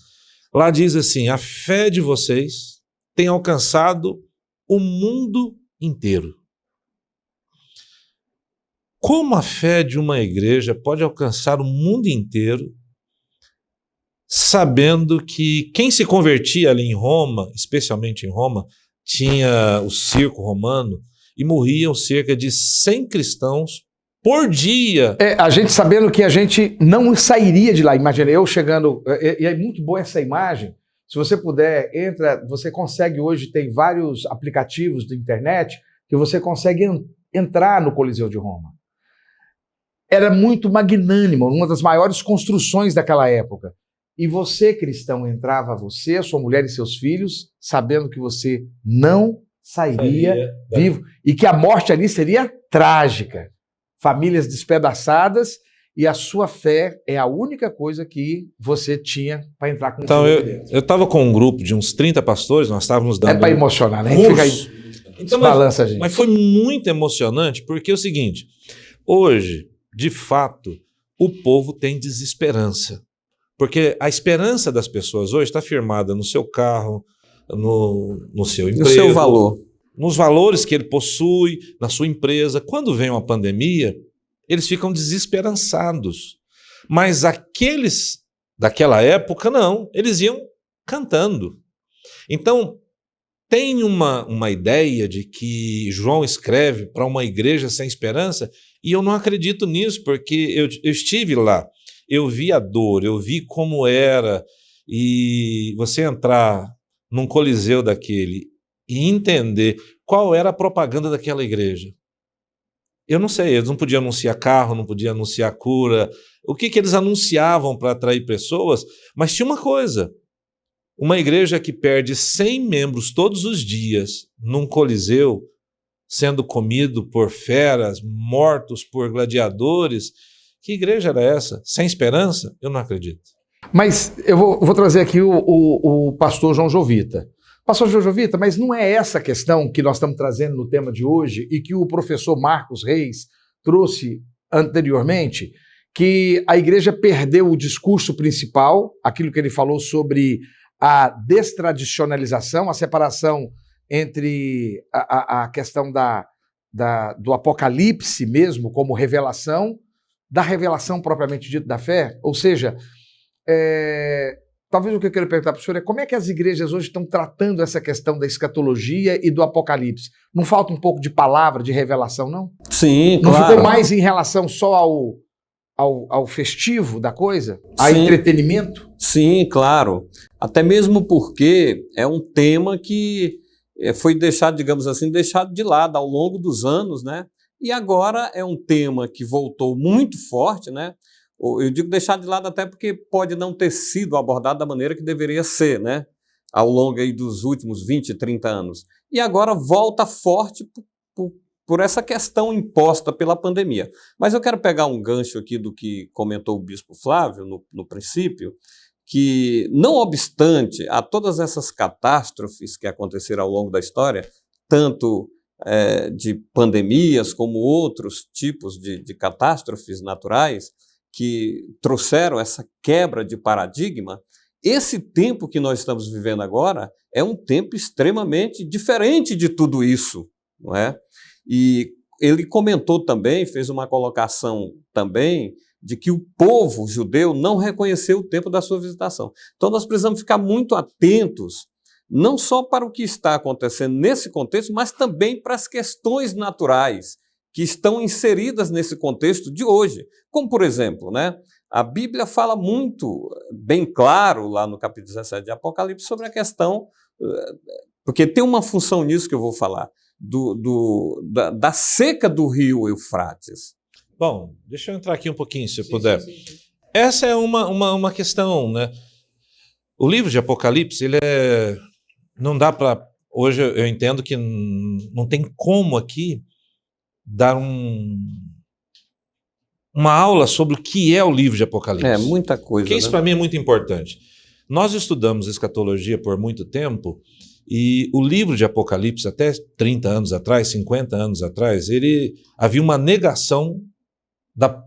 [SPEAKER 3] lá diz assim: a fé de vocês tem alcançado o mundo inteiro. Como a fé de uma igreja pode alcançar o mundo inteiro, sabendo que quem se convertia ali em Roma, especialmente em Roma, tinha o circo romano e morriam cerca de 100 cristãos por dia.
[SPEAKER 1] A gente sabendo que a gente não sairia de lá. Imagina, eu chegando... E é muito boa essa imagem. Se você puder, você consegue hoje, tem vários aplicativos da internet que você consegue entrar no Coliseu de Roma. Era muito magnânimo, uma das maiores construções daquela época. E você, cristão, entrava você, sua mulher e seus filhos, sabendo que você não sairia vivo e que a morte ali seria trágica. Famílias despedaçadas e a sua fé é a única coisa que você tinha para entrar com
[SPEAKER 3] então, eu estava com um grupo de uns 30 pastores, nós estávamos dando...
[SPEAKER 1] É para emocionar, né?
[SPEAKER 3] Fica aí, então,
[SPEAKER 1] balança, gente.
[SPEAKER 3] Mas foi muito emocionante porque é o seguinte, hoje, de fato, o povo tem desesperança. Porque a esperança das pessoas hoje está firmada no seu carro, no seu emprego,
[SPEAKER 2] no seu valor,
[SPEAKER 3] nos valores que ele possui, na sua empresa. Quando vem uma pandemia, eles ficam desesperançados. Mas aqueles daquela época, não. Eles iam cantando. Então, tem uma ideia de que João escreve para uma igreja sem esperança, e eu não acredito nisso, porque eu estive lá. Eu vi a dor, eu vi como era, e você entrar num coliseu daquele e entender qual era a propaganda daquela igreja. Eu não sei, eles não podiam anunciar carro, não podiam anunciar cura, o que eles anunciavam para atrair pessoas, mas tinha uma coisa, uma igreja que perde 100 membros todos os dias num coliseu, sendo comido por feras, mortos por gladiadores. Que igreja era essa? Sem esperança? Eu não acredito.
[SPEAKER 1] Mas eu vou trazer aqui o pastor João Jovita. Pastor João Jovita, mas não é essa questão que nós estamos trazendo no tema de hoje e que o professor Marcos Reis trouxe anteriormente, que a igreja perdeu o discurso principal, aquilo que ele falou sobre a destradicionalização, a separação entre a questão do apocalipse mesmo, como revelação, da revelação propriamente dita da fé. Ou seja, talvez o que eu quero perguntar para o senhor é como é que as igrejas hoje estão tratando essa questão da escatologia e do apocalipse? Não falta um pouco de palavra, de revelação, não?
[SPEAKER 2] Sim,
[SPEAKER 1] não
[SPEAKER 2] claro.
[SPEAKER 1] ficou mais em relação só ao festivo da coisa? A
[SPEAKER 2] Sim.
[SPEAKER 1] entretenimento?
[SPEAKER 2] Sim, claro. Até mesmo porque é um tema que foi deixado, digamos assim, deixado de lado ao longo dos anos, né? E agora é um tema que voltou muito forte, né? Eu digo deixar de lado até porque pode não ter sido abordado da maneira que deveria ser, né? Ao longo aí dos últimos 20, 30 anos. E agora volta forte por essa questão imposta pela pandemia. Mas eu quero pegar um gancho aqui do que comentou o bispo Flávio no princípio, que não obstante a todas essas catástrofes que aconteceram ao longo da história, tanto de pandemias como outros tipos de catástrofes naturais, que trouxeram essa quebra de paradigma, esse tempo que nós estamos vivendo agora é um tempo extremamente diferente de tudo isso, não é? E ele comentou também, fez uma colocação também, de que o povo judeu não reconheceu o tempo da sua visitação. Então nós precisamos ficar muito atentos, não só para o que está acontecendo nesse contexto, mas também para as questões naturais que estão inseridas nesse contexto de hoje. Como, por exemplo, né, a Bíblia fala muito, bem claro, lá no capítulo 17 de Apocalipse, sobre a questão, porque tem uma função nisso que eu vou falar, da seca do rio Eufrates.
[SPEAKER 3] Bom, deixa eu entrar aqui um pouquinho, se eu puder. Sim. Essa é uma questão, né? O livro de Apocalipse, não dá para... Hoje eu entendo que não tem como aqui dar uma aula sobre o que é o livro de Apocalipse.
[SPEAKER 2] É, muita coisa.
[SPEAKER 3] Porque isso para mim é muito importante. Nós estudamos escatologia por muito tempo e o livro de Apocalipse, até 30 anos atrás, 50 anos atrás, havia uma negação da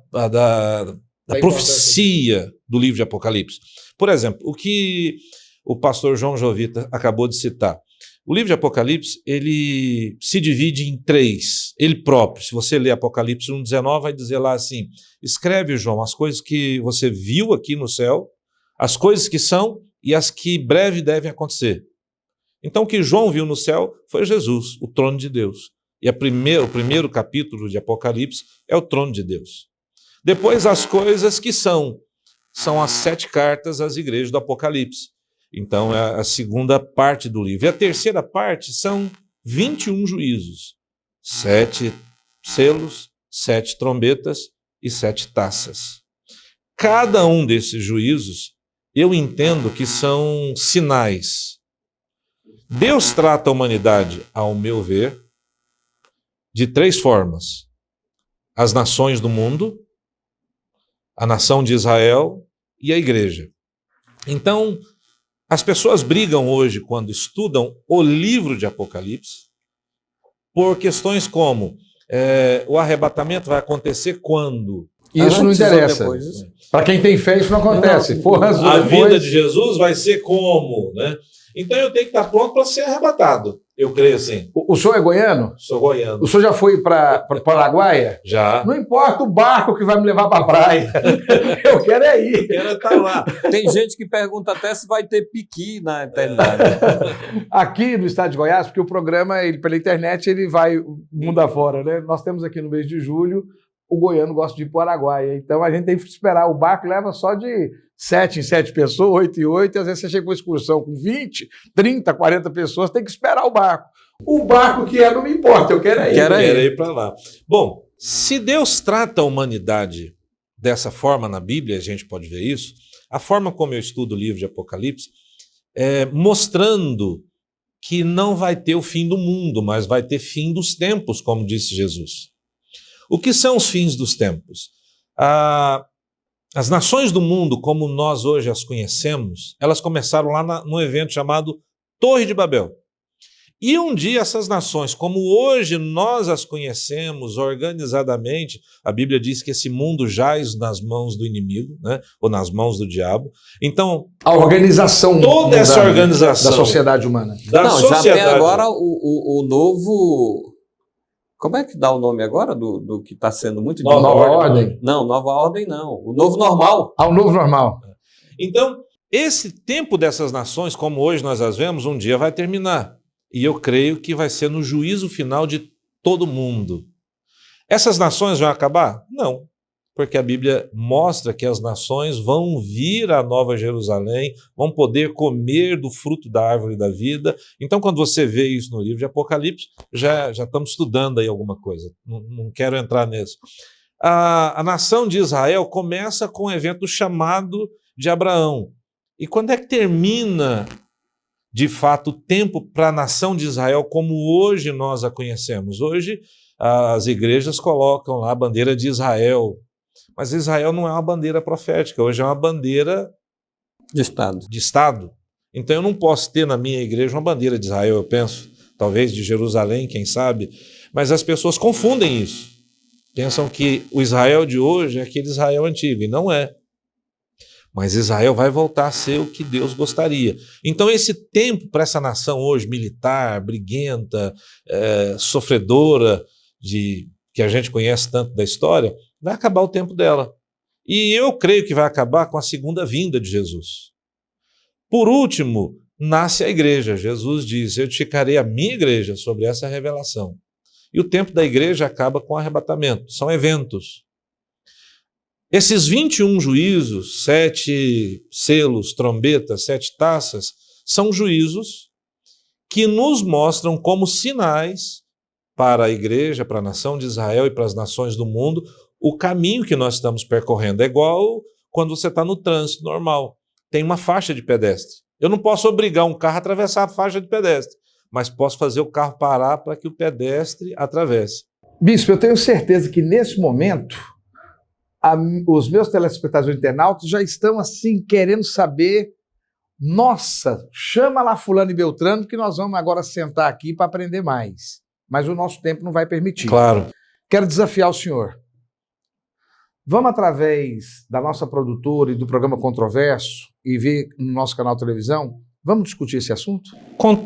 [SPEAKER 3] profecia do livro de Apocalipse. Por exemplo, o que o pastor João Jovita acabou de citar. O livro de Apocalipse, ele se divide em 3, ele próprio. Se você ler Apocalipse 1:19, vai dizer lá assim, escreve, João, as coisas que você viu aqui no céu, as coisas que são e as que breve devem acontecer. Então o que João viu no céu foi Jesus, o trono de Deus. E o primeiro capítulo de Apocalipse é o trono de Deus. Depois as coisas que são as 7 cartas às igrejas do Apocalipse. Então é a segunda parte do livro. E a terceira parte são 21 juízos. 7 selos, 7 trombetas e 7 taças. Cada um desses juízos, eu entendo que são sinais. Deus trata a humanidade, ao meu ver, de 3 formas. As nações do mundo, a nação de Israel e a igreja. Então, as pessoas brigam hoje, quando estudam o livro de Apocalipse, por questões como o arrebatamento vai acontecer quando?
[SPEAKER 1] Isso não interessa. Para quem tem fé, isso não acontece.
[SPEAKER 3] A vida de Jesus vai ser como, né? Então eu tenho que estar pronto para ser arrebatado. Eu creio assim.
[SPEAKER 1] O senhor é goiano?
[SPEAKER 3] Sou goiano.
[SPEAKER 1] O senhor já foi para Paraguaia?
[SPEAKER 3] Já.
[SPEAKER 1] Não importa o barco que vai me levar para a praia. Eu quero ir.
[SPEAKER 3] Eu quero estar lá.
[SPEAKER 2] Tem gente que pergunta até se vai ter piqui na eternidade.
[SPEAKER 1] Aqui no estado de Goiás, porque o programa, pela internet, ele vai mundo afora, né? Nós temos aqui no mês de julho, o goiano gosta de ir para o Araguaia. Então a gente tem que esperar. O barco leva só de 7 em 7 pessoas, 8 em 8, e às vezes você chega com uma excursão com 20, 30, 40 pessoas, tem que esperar o barco. O barco que não me importa, eu quero ir.
[SPEAKER 3] Quero ir para lá. Bom, se Deus trata a humanidade dessa forma na Bíblia, a gente pode ver isso, a forma como eu estudo o livro de Apocalipse, mostrando que não vai ter o fim do mundo, mas vai ter fim dos tempos, como disse Jesus. O que são os fins dos tempos? As nações do mundo, como nós hoje as conhecemos, elas começaram lá num evento chamado Torre de Babel. E um dia essas nações, como hoje nós as conhecemos organizadamente, a Bíblia diz que esse mundo jaz nas mãos do inimigo, né? Ou nas mãos do diabo. Então,
[SPEAKER 1] a organização,
[SPEAKER 3] toda essa organização
[SPEAKER 1] da sociedade humana.
[SPEAKER 2] Já tem agora o novo... Como é que dá o nome agora do que está sendo muito...
[SPEAKER 1] Nova Ordem?
[SPEAKER 2] Não, Nova Ordem não. O novo normal.
[SPEAKER 1] O novo normal.
[SPEAKER 3] Então, esse tempo dessas nações, como hoje nós as vemos, um dia vai terminar. E eu creio que vai ser no juízo final de todo mundo. Essas nações vão acabar? Não, porque a Bíblia mostra que as nações vão vir à Nova Jerusalém, vão poder comer do fruto da árvore da vida. Então, quando você vê isso no livro de Apocalipse, já estamos estudando aí alguma coisa. Não quero entrar nisso. A nação de Israel começa com um evento chamado de Abraão. E quando é que termina de fato, o tempo para a nação de Israel como hoje nós a conhecemos? Hoje, as igrejas colocam lá a bandeira de Israel, mas Israel não é uma bandeira profética, hoje é uma bandeira
[SPEAKER 2] de
[SPEAKER 3] Estado. Então eu não posso ter na minha igreja uma bandeira de Israel, eu penso, talvez de Jerusalém, quem sabe, mas as pessoas confundem isso. Pensam que o Israel de hoje é aquele Israel antigo, e não é. Mas Israel vai voltar a ser o que Deus gostaria. Então esse tempo para essa nação hoje, militar, briguenta, sofredora, que a gente conhece tanto da história, vai acabar o tempo dela. E eu creio que vai acabar com a segunda vinda de Jesus. Por último, nasce a igreja. Jesus diz, eu edificarei a minha igreja sobre essa revelação. E o tempo da igreja acaba com o arrebatamento. São eventos. Esses 21 juízos, 7 selos, trombetas, 7 taças, são juízos que nos mostram como sinais para a igreja, para a nação de Israel e para as nações do mundo, o caminho que nós estamos percorrendo. É igual quando você está no trânsito normal. Tem uma faixa de pedestre. Eu não posso obrigar um carro a atravessar a faixa de pedestre, mas posso fazer o carro parar para que o pedestre atravesse.
[SPEAKER 1] Bispo, eu tenho certeza que nesse momento os meus telespectadores internautas já estão assim querendo saber, nossa, chama lá fulano e beltrano que nós vamos agora sentar aqui para aprender mais. Mas o nosso tempo não vai permitir.
[SPEAKER 3] Claro.
[SPEAKER 1] Quero desafiar o senhor. Vamos através da nossa produtora e do programa Controverso e ver no nosso canal de televisão, vamos discutir esse assunto?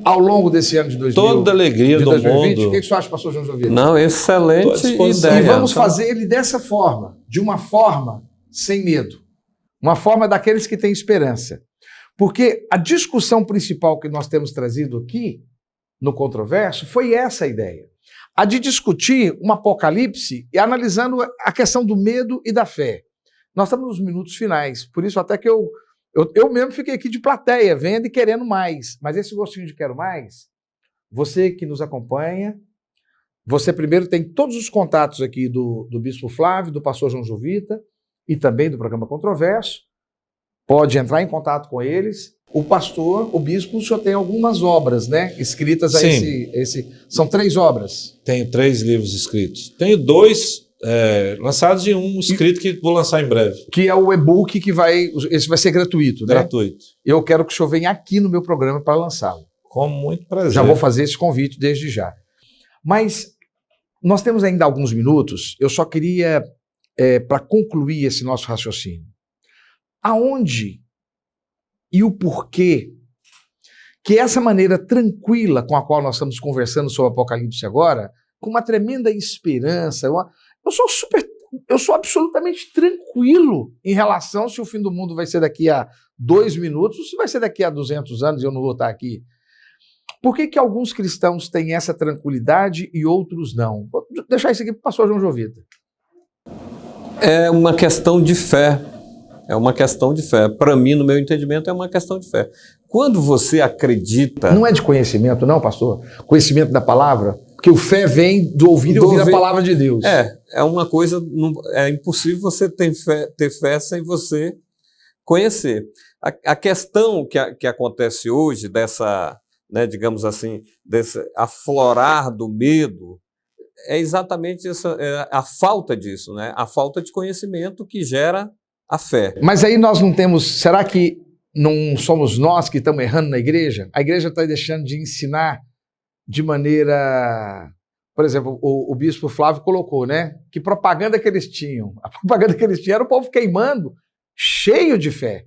[SPEAKER 1] Ao longo desse ano de 2020.
[SPEAKER 3] Toda a alegria do 2020, mundo.
[SPEAKER 1] O que você acha, pastor João Jovita?
[SPEAKER 2] Não, excelente ideia.
[SPEAKER 1] E vamos fazer ele dessa forma, de uma forma sem medo. Uma forma daqueles que têm esperança. Porque a discussão principal que nós temos trazido aqui, no Controverso, foi essa a ideia. A de discutir um apocalipse e analisando a questão do medo e da fé. Nós estamos nos minutos finais, por isso até que eu mesmo fiquei aqui de plateia, vendo e querendo mais. Mas esse gostinho de quero mais, você que nos acompanha, você primeiro tem todos os contatos aqui do Bispo Flávio, do pastor João Jovita e também do programa Controverso. Pode entrar em contato com eles. O pastor, o bispo, o senhor tem algumas obras, né? Escritas a são 3 obras.
[SPEAKER 3] Tenho 3 livros escritos. Tenho 2 lançados e um escrito que vou lançar em breve. Que
[SPEAKER 1] é o e-book esse vai ser gratuito, né?
[SPEAKER 3] Gratuito.
[SPEAKER 1] Eu quero que o senhor venha aqui no meu programa para lançá-lo.
[SPEAKER 3] Com muito prazer.
[SPEAKER 1] Já vou fazer esse convite desde já. Mas nós temos ainda alguns minutos, eu só queria, para concluir esse nosso raciocínio, aonde e o porquê que essa maneira tranquila com a qual nós estamos conversando sobre o Apocalipse agora, com uma tremenda esperança, eu sou absolutamente tranquilo em relação se o fim do mundo vai ser daqui a 2 minutos ou se vai ser daqui a 200 anos e eu não vou estar aqui. Por que alguns cristãos têm essa tranquilidade e outros não? Vou deixar isso aqui para o pastor João Jovita.
[SPEAKER 2] É uma questão de fé. É uma questão de fé. Para mim, no meu entendimento, é uma questão de fé. Quando você acredita...
[SPEAKER 1] Não é de conhecimento, não, pastor? Conhecimento da palavra? Porque o fé vem do ouvir e ouvir a palavra de Deus.
[SPEAKER 2] É uma coisa... É impossível você ter fé sem você conhecer. A questão que acontece hoje, dessa, né, digamos assim, desse aflorar do medo, é exatamente a falta disso, né? A falta de conhecimento que gera a fé.
[SPEAKER 1] Mas aí nós não temos... Será que não somos nós que estamos errando na igreja? A igreja está deixando de ensinar de maneira... Por exemplo, o bispo Flávio colocou, né? Que propaganda que eles tinham? A propaganda que eles tinham era o povo queimando, cheio de fé,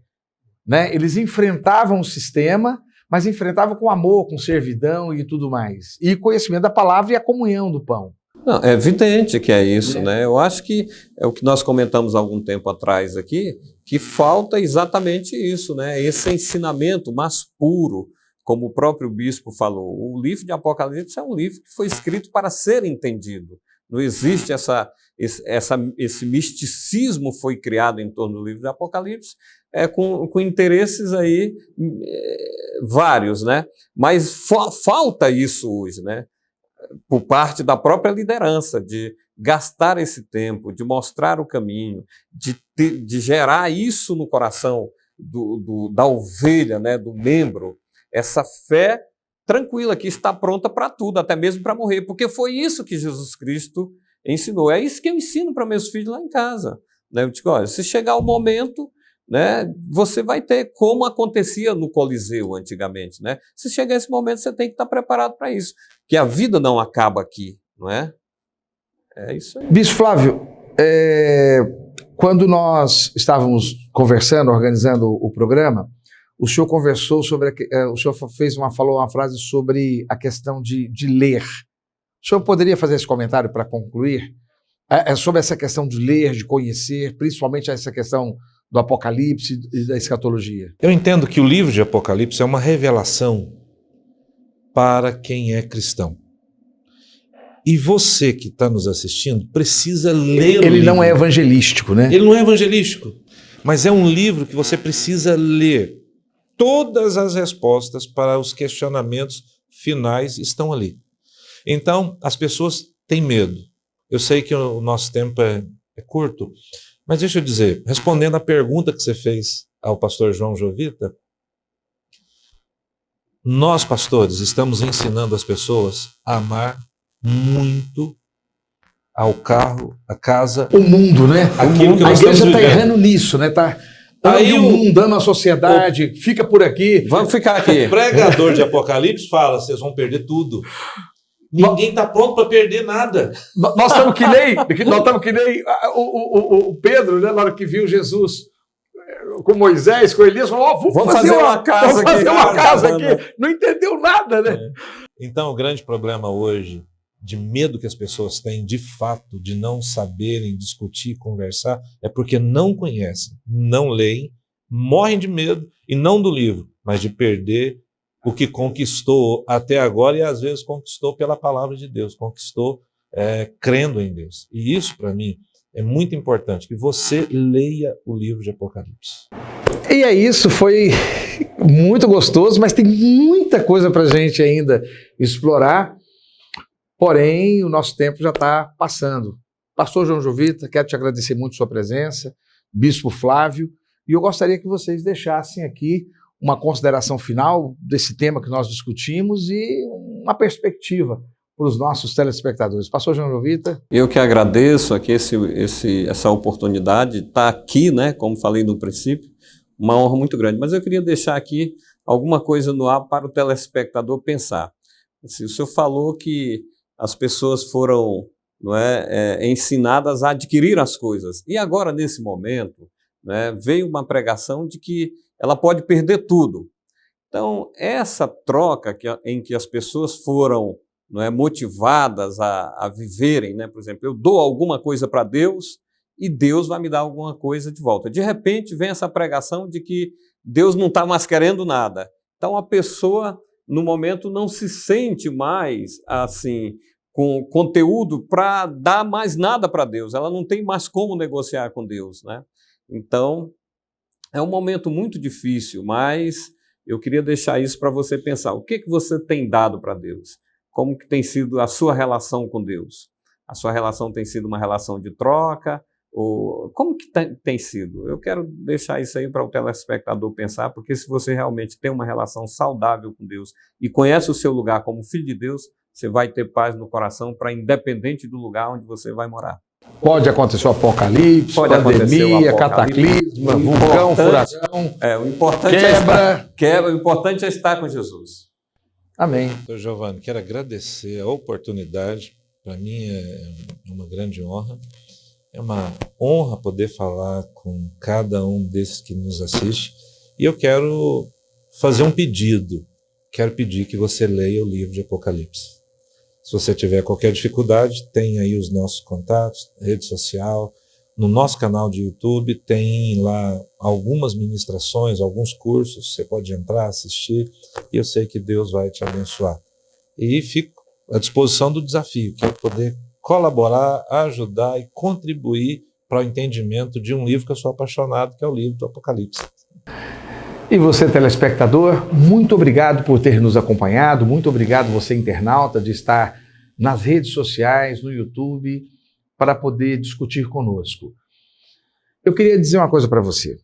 [SPEAKER 1] né? Eles enfrentavam o sistema, mas enfrentavam com amor, com servidão e tudo mais. E conhecimento da palavra e a comunhão do pão.
[SPEAKER 2] Não, é evidente que é isso, né? Eu acho que é o que nós comentamos há algum tempo atrás aqui, que falta exatamente isso, né? Esse ensinamento mais puro, como o próprio bispo falou. O livro de Apocalipse é um livro que foi escrito para ser entendido. Não existe esse misticismo foi criado em torno do livro de Apocalipse, com interesses aí vários, né? Mas falta isso hoje, né? Por parte da própria liderança, de gastar esse tempo, de mostrar o caminho, de gerar isso no coração da ovelha, né, do membro, essa fé tranquila, que está pronta para tudo, até mesmo para morrer, porque foi isso que Jesus Cristo ensinou. É isso que eu ensino para meus filhos lá em casa, né? Eu digo, olha, se chegar o momento, né, você vai ter, como acontecia no Coliseu antigamente, né? Se chegar esse momento, você tem que estar preparado para isso, que a vida não acaba aqui, não é? É isso aí.
[SPEAKER 1] Bispo Flávio, quando nós estávamos conversando, organizando o programa, o senhor conversou sobre, o senhor falou uma frase sobre a questão de ler. O senhor poderia fazer esse comentário para concluir? Sobre essa questão de ler, de conhecer, principalmente essa questão do Apocalipse e da escatologia.
[SPEAKER 3] Eu entendo que o livro de Apocalipse é uma revelação para quem é cristão. E você que está nos assistindo precisa ler o livro. Ele
[SPEAKER 1] não é evangelístico, né?
[SPEAKER 3] Ele não é evangelístico, mas é um livro que você precisa ler. Todas as respostas para os questionamentos finais estão ali. Então, as pessoas têm medo. Eu sei que o nosso tempo é curto, mas deixa eu dizer, respondendo à pergunta que você fez ao pastor João Jovita, nós, pastores, estamos ensinando as pessoas a amar muito ao carro, a casa,
[SPEAKER 1] o mundo, né?
[SPEAKER 3] Aquilo que
[SPEAKER 1] a
[SPEAKER 3] nós
[SPEAKER 1] igreja está
[SPEAKER 3] vivendo.
[SPEAKER 1] errando nisso, né? Tá
[SPEAKER 3] Aí
[SPEAKER 1] o mundo, dando a sociedade, fica por aqui.
[SPEAKER 2] Vamos ficar aqui.
[SPEAKER 3] O pregador de Apocalipse fala, vocês vão perder tudo. Ninguém está pronto para perder nada.
[SPEAKER 1] Nós estamos que nem o Pedro, né, na hora que viu Jesus com Moisés, com Elias, falou, vamos fazer uma casa aqui. Não entendeu nada, né?
[SPEAKER 3] Então, o grande problema hoje, de medo que as pessoas têm, de fato, de não saberem discutir, conversar, é porque não conhecem, não leem, morrem de medo, e não do livro, mas de perder o que conquistou até agora, e às vezes conquistou pela palavra de Deus, conquistou crendo em Deus. E isso, para mim, é muito importante, que você leia o livro de Apocalipse.
[SPEAKER 1] E é isso, foi muito gostoso, mas tem muita coisa para a gente ainda explorar, porém o nosso tempo já está passando. Pastor João Jovita, quero te agradecer muito a sua presença, Bispo Flávio, e eu gostaria que vocês deixassem aqui uma consideração final desse tema que nós discutimos e uma perspectiva para os nossos telespectadores. Pastor João Jovita.
[SPEAKER 2] Eu que agradeço aqui essa oportunidade de estar aqui, né, como falei no princípio, uma honra muito grande. Mas eu queria deixar aqui alguma coisa no ar para o telespectador pensar. Assim, o senhor falou que as pessoas foram, não é, ensinadas a adquirir as coisas. E agora, nesse momento, né, veio uma pregação de que ela pode perder tudo. Então, essa troca em que as pessoas foram, não é, motivadas a viverem, né? Por exemplo, eu dou alguma coisa para Deus e Deus vai me dar alguma coisa de volta. De repente, vem essa pregação de que Deus não está mais querendo nada. Então, a pessoa, no momento, não se sente mais assim, com conteúdo para dar mais nada para Deus. Ela não tem mais como negociar com Deus, né? Então, é um momento muito difícil, mas eu queria deixar isso para você pensar. O que você tem dado para Deus? Como que tem sido a sua relação com Deus? A sua relação tem sido uma relação de troca? Ou como que tem sido? Eu quero deixar isso aí para o telespectador pensar, porque se você realmente tem uma relação saudável com Deus e conhece o seu lugar como filho de Deus, você vai ter paz no coração para independente do lugar onde você vai morar.
[SPEAKER 1] Pode acontecer o apocalipse, pandemia, cataclisma, vulcão, furacão,
[SPEAKER 2] o importante o importante é estar com Jesus.
[SPEAKER 1] Amém.
[SPEAKER 3] Doutor Giovanni, quero agradecer a oportunidade. Para mim é uma grande honra. É uma honra poder falar com cada um desses que nos assiste. E eu quero fazer um pedido. Quero pedir que você leia o livro de Apocalipse. Se você tiver qualquer dificuldade, tem aí os nossos contatos, rede social. No nosso canal de YouTube tem lá algumas ministrações, alguns cursos. Você pode entrar, assistir. E eu sei que Deus vai te abençoar. E fico à disposição do desafio, que é poder colaborar, ajudar e contribuir para o entendimento de um livro que eu sou apaixonado, que é o livro do Apocalipse.
[SPEAKER 1] E você, telespectador, muito obrigado por ter nos acompanhado, muito obrigado você, internauta, de estar nas redes sociais, no YouTube, para poder discutir conosco. Eu queria dizer uma coisa para você.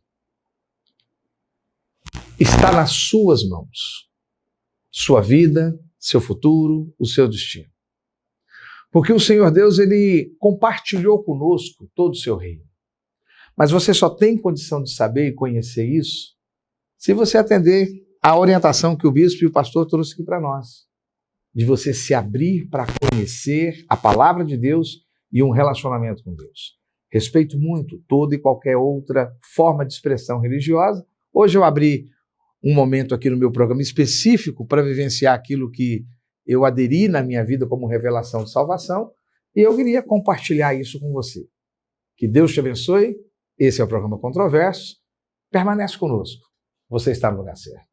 [SPEAKER 1] Está nas suas mãos. Sua vida, seu futuro, o seu destino. Porque o Senhor Deus, Ele compartilhou conosco todo o seu reino. Mas você só tem condição de saber e conhecer isso se você atender à orientação que o bispo e o pastor trouxe aqui para nós. De você se abrir para conhecer a palavra de Deus e um relacionamento com Deus. Respeito muito toda e qualquer outra forma de expressão religiosa. Hoje eu abri um momento aqui no meu programa específico para vivenciar aquilo que eu aderi na minha vida como revelação de salvação, e eu queria compartilhar isso com você. Que Deus te abençoe. Esse é o programa Controverso. Permanece conosco. Você está no lugar certo.